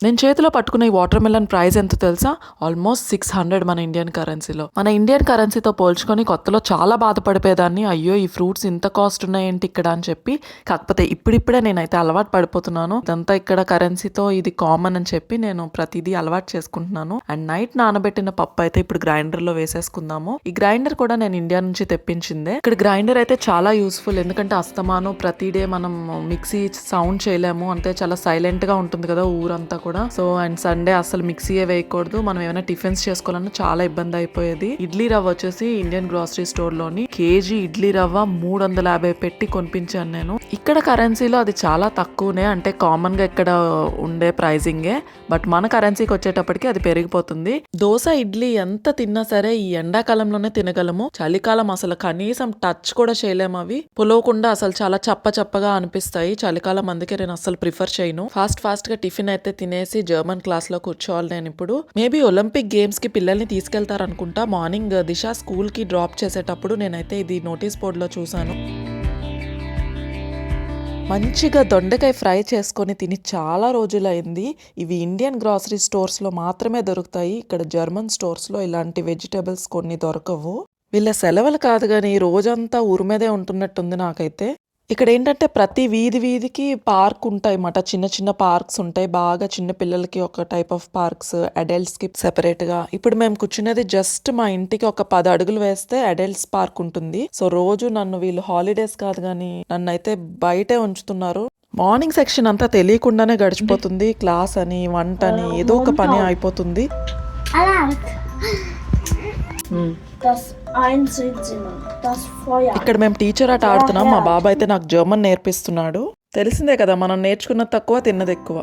నేను చేతిలో పట్టుకున్న ఈ వాటర్ మెలన్ ప్రైస్ ఎంత తెలుసా? ఆల్మోస్ట్ 600 మన ఇండియన్ కరెన్సీలో. మన ఇండియన్ కరెన్సీతో పోల్చుకొని కొత్తలో చాలా బాధపడిపోయేదాన్ని. అయ్యో ఈ ఫ్రూట్స్ ఇంత కాస్ట్ ఉన్నాయేంటి ఇక్కడ అని చెప్పి. కాకపోతే ఇప్పుడిప్పుడే నేనైతే అలవాటు పడిపోతున్నాను. ఇదంతా ఇక్కడ కరెన్సీతో ఇది కామన్ అని చెప్పి నేను ప్రతిదీ అలవాటు చేసుకుంటున్నాను. అండ్ నైట్ నానబెట్టిన పప్పు అయితే ఇప్పుడు గ్రైండర్ లో వేసేసుకుందాము. ఈ గ్రైండర్ కూడా నేను ఇండియా నుంచి తెప్పించిందే. ఇక్కడ గ్రైండర్ అయితే చాలా యూస్ఫుల్, ఎందుకంటే అస్తమానం ప్రతి డే మనం మిక్సీ సౌండ్ చేయలేము. అంటే చాలా సైలెంట్ గా ఉంటుంది కదా ఊరంతా కూడా. సో అండ్ సండే అసలు మిక్సీయే వేయకూడదు. మనం ఏమైనా టిఫిన్స్ చేసుకోవాలన్నా చాలా ఇబ్బంది అయిపోయేది. ఇడ్లీ రవ్వ వచ్చేసి ఇండియన్ గ్రోసరీ స్టోర్ లోని కేజీ ఇడ్లీ రవ్వ 350 పెట్టి కొనిపించాను నేను. ఇక్కడ కరెన్సీలో అది చాలా తక్కువనే, అంటే కామన్ గా ఇక్కడ ఉండే ప్రైజింగే. బట్ మన కరెన్సీకి వచ్చేటప్పటికి అది పెరిగిపోతుంది. దోశ ఇడ్లీ ఎంత తిన్నా సరే ఈ ఎండాకాలంలోనే తినగలము. చలికాలం అసలు కనీసం టచ్ కూడా చేయలేము. అవి పులవకుండా అసలు చాలా చప్పగా అనిపిస్తాయి చలికాలం. అందుకే నేను అసలు ప్రిఫర్ చేయను. ఫాస్ట్ గా టిఫిన్ అయితే తినేసి జర్మన్ క్లాస్ లో కూర్చోవాలి నేను ఇప్పుడు. మేబీ ఒలింపిక్ గేమ్స్ కి పిల్లల్ని తీసుకెళ్తారనుకుంటా. మార్నింగ్ దిశ స్కూల్ కి డ్రాప్ చేసేటప్పుడు నేనైతే ఇది నోటీస్ బోర్డ్ లో చూసాను. మంచిగా దొండకాయ ఫ్రై చేసుకొని తిని చాలా రోజులైంది. ఇవి ఇండియన్ గ్రాసరీ స్టోర్స్లో మాత్రమే దొరుకుతాయి. ఇక్కడ జర్మన్ స్టోర్స్లో ఇలాంటి వెజిటేబుల్స్ కొన్ని దొరకవు. వీళ్ళ సెలవులు కాదు కానీ రోజంతా ఊరి మీదే ఉంటున్నట్టుంది నాకైతే. ఇక్కడ ఏంటంటే ప్రతి వీధికి పార్క్ ఉంటాయి అన్నమాట. చిన్న పార్క్స్ ఉంటాయి. బాగా చిన్న పిల్లలకి ఒక టైప్ ఆఫ్ పార్క్స్, అడల్ట్స్ కి సెపరేట్ గా. ఇప్పుడు మేము కూర్చునేది జస్ట్ మా ఇంటికి ఒక 10 అడుగులు వేస్తే అడల్ట్స్ పార్క్ ఉంటుంది. సో రోజు నన్ను వీళ్ళు హాలిడేస్ కాదు కానీ నన్ను అయితే బయటే ఉంచుతున్నారు. మార్నింగ్ సెక్షన్ అంతా తెలియకుండానే గడిచిపోతుంది. క్లాస్ అని, వంట అని, ఏదో ఒక పని అయిపోతుంది. ఇక్కడ మేము టీచర్ ఆట ఆడుతున్నాం. మా బాబా అయితే నాకు జర్మన్ నేర్పిస్తున్నాడు. తెలిసిందే కదా, మనం నేర్చుకున్నది తక్కువ తిన్నది ఎక్కువ.